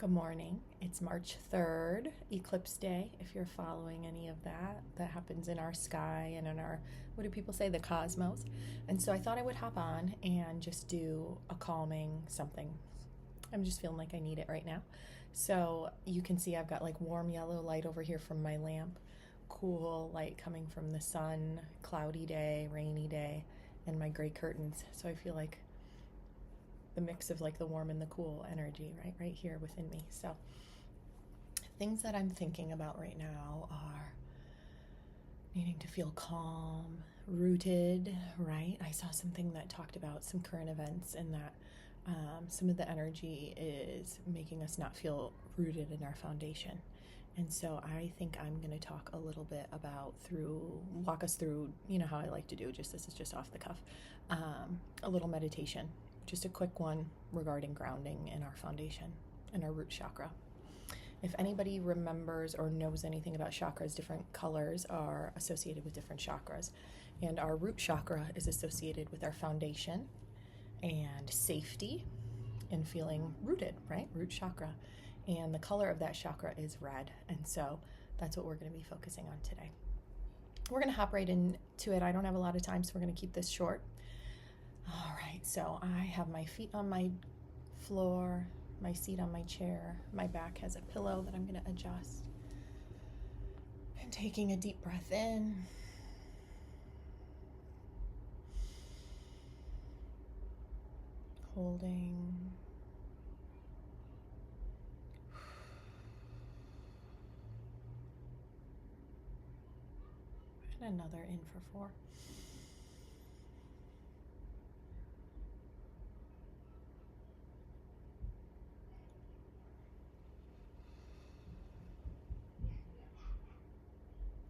Good morning. It's March 3rd, eclipse day. If you're following any of that happens in our sky and in our, what do people say, the cosmos. And so I thought I would hop on and just do a calming something. I'm just feeling like I need it right now. So you can see I've got like warm yellow light over here from my lamp, cool light coming from the sun, cloudy day, rainy day, and my gray curtains. So I feel like the mix of like the warm and the cool energy right here within me. So things that I'm thinking about right now are needing to feel calm, rooted, right? I saw something that talked about some current events and that some of the energy is making us not feel rooted in our foundation. And so I think I'm going to talk a little bit about walk us through, you know how I like to do, this is just off the cuff, a little meditation. Just a quick one regarding grounding in our foundation, in our root chakra. If anybody remembers or knows anything about chakras, different colors are associated with different chakras. And our root chakra is associated with our foundation and safety and feeling rooted, right? Root chakra. And the color of that chakra is red. And so that's what we're going to be focusing on today. We're going to hop right into it. I don't have a lot of time, so we're going to keep this short. All right, so I have my feet on my floor, my seat on my chair. My back has a pillow that I'm going to adjust. I'm taking a deep breath in. Holding. And another in for 4.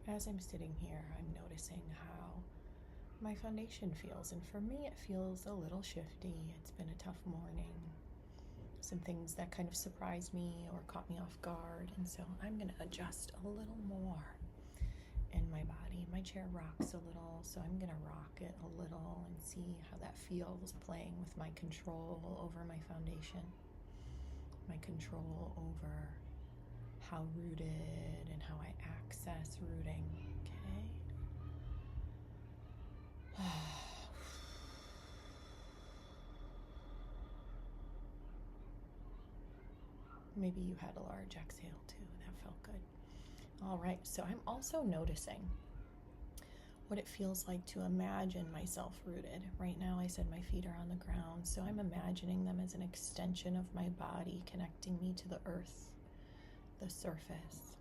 As I'm sitting here, I'm noticing how my foundation feels. And for me, it feels a little shifty. It's been a tough morning. Some things that kind of surprised me or caught me off guard. And so I'm going to adjust a little more in my body. My chair rocks a little, so I'm going to rock it a little and see how that feels, playing with my control over my foundation, my control over how rooted and how I access rooting. Okay. Maybe you had a large exhale too. That felt good. All right, so I'm also noticing what it feels like to imagine myself rooted. Right now, I said my feet are on the ground, so I'm imagining them as an extension of my body, connecting me to the earth, the surface.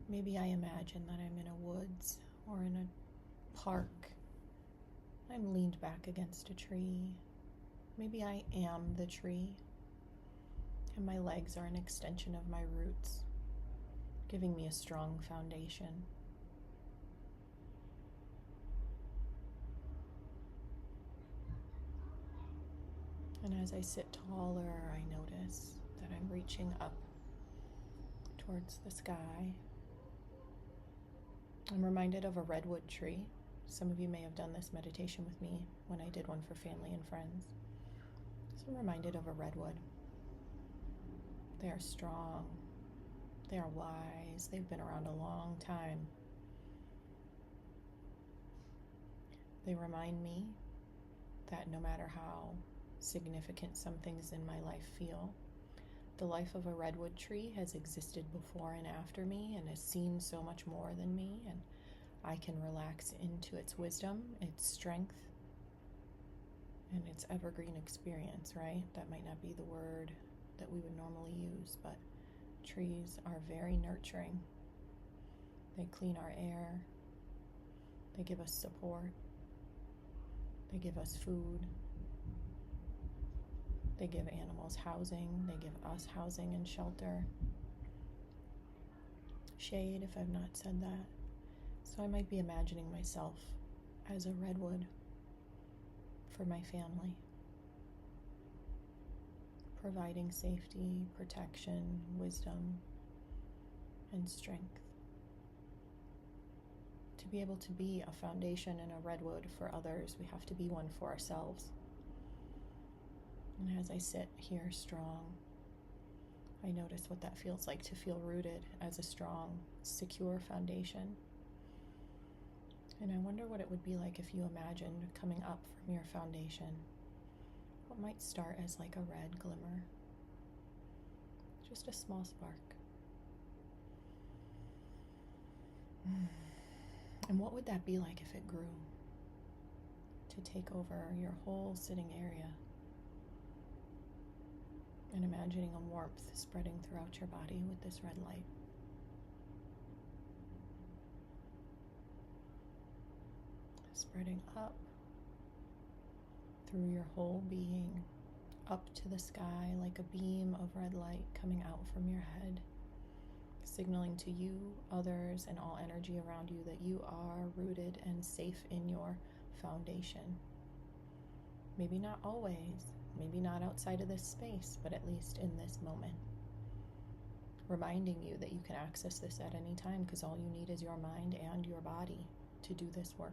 Maybe I imagine that I'm in a woods or in a park. I'm leaned back against a tree. Maybe I am the tree, and my legs are an extension of my roots, giving me a strong foundation. And as I sit taller, I notice that I'm reaching up towards the sky. I'm reminded of a redwood tree. Some of you may have done this meditation with me when I did one for family and friends. So I'm reminded of a redwood. They are strong. They are wise. They've been around a long time. They remind me that no matter how significant some things in my life feel, the life of a redwood tree has existed before and after me and has seen so much more than me, and I can relax into its wisdom, its strength, and its evergreen experience, right? That might not be the word that we would normally use, but trees are very nurturing. They clean our air. They give us support. They give us food. They give animals housing. They give us housing and shelter. Shade, if I've not said that. So I might be imagining myself as a redwood for my family, providing safety, protection, wisdom, and strength. To be able to be a foundation and a redwood for others, we have to be one for ourselves. And as I sit here strong, I notice what that feels like to feel rooted as a strong, secure foundation. And I wonder what it would be like if you imagined coming up from your foundation what might start as like a red glimmer, just a small spark. And what would that be like if it grew to take over your whole sitting area? And imagining a warmth spreading throughout your body with this red light. Spreading up through your whole being, up to the sky like a beam of red light coming out from your head, signaling to you, others, and all energy around you that you are rooted and safe in your foundation. Maybe not always, maybe not outside of this space, but at least in this moment. Reminding you that you can access this at any time because all you need is your mind and your body to do this work.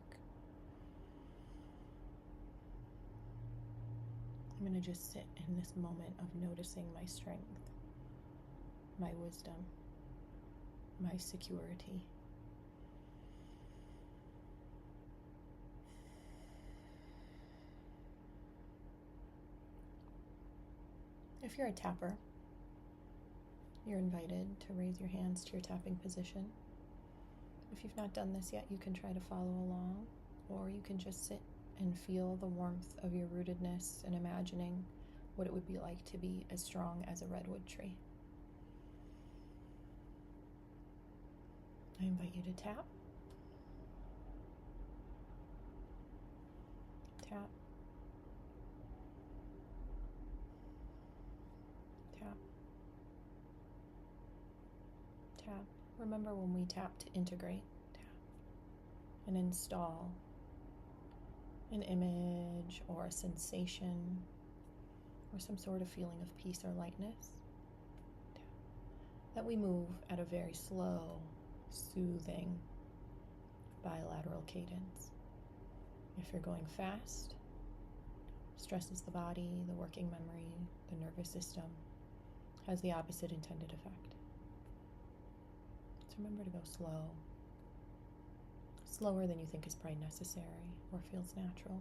I'm going to just sit in this moment of noticing my strength, my wisdom, my security. If you're a tapper, you're invited to raise your hands to your tapping position. If you've not done this yet, you can try to follow along, or you can just sit and feel the warmth of your rootedness and imagining what it would be like to be as strong as a redwood tree. I invite you to tap. Tap. Tap. Tap. Remember when we tap to integrate, tap, and install an image or a sensation or some sort of feeling of peace or lightness, that we move at a very slow, soothing, bilateral cadence. If you're going fast, stresses the body, the working memory, the nervous system, has the opposite intended effect. So remember to go slow. Slower than you think is probably necessary or feels natural.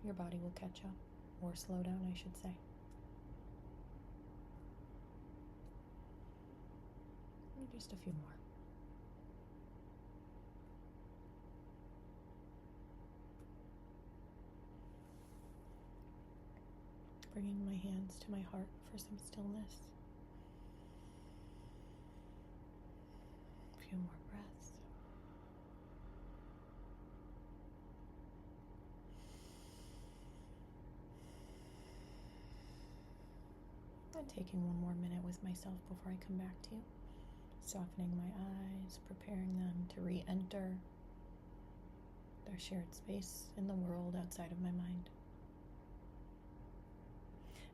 Your body will catch up, or slow down, I should say. And just a few more. Bringing my hands to my heart for some stillness. A few more breaths. And taking one more minute with myself before I come back to you. Softening my eyes, preparing them to re-enter their shared space in the world outside of my mind.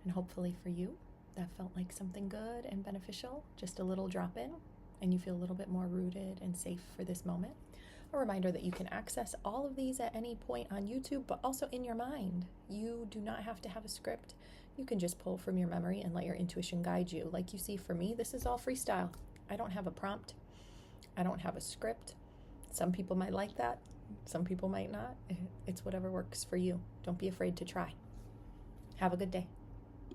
And hopefully for you, that felt like something good and beneficial, just a little drop in, and you feel a little bit more rooted and safe for this moment. A reminder that you can access all of these at any point on YouTube, but also in your mind. You do not have to have a script. You can just pull from your memory and let your intuition guide you. Like you see, for me, this is all freestyle. I don't have a prompt. I don't have a script. Some people might like that. Some people might not. It's whatever works for you. Don't be afraid to try. Have a good day.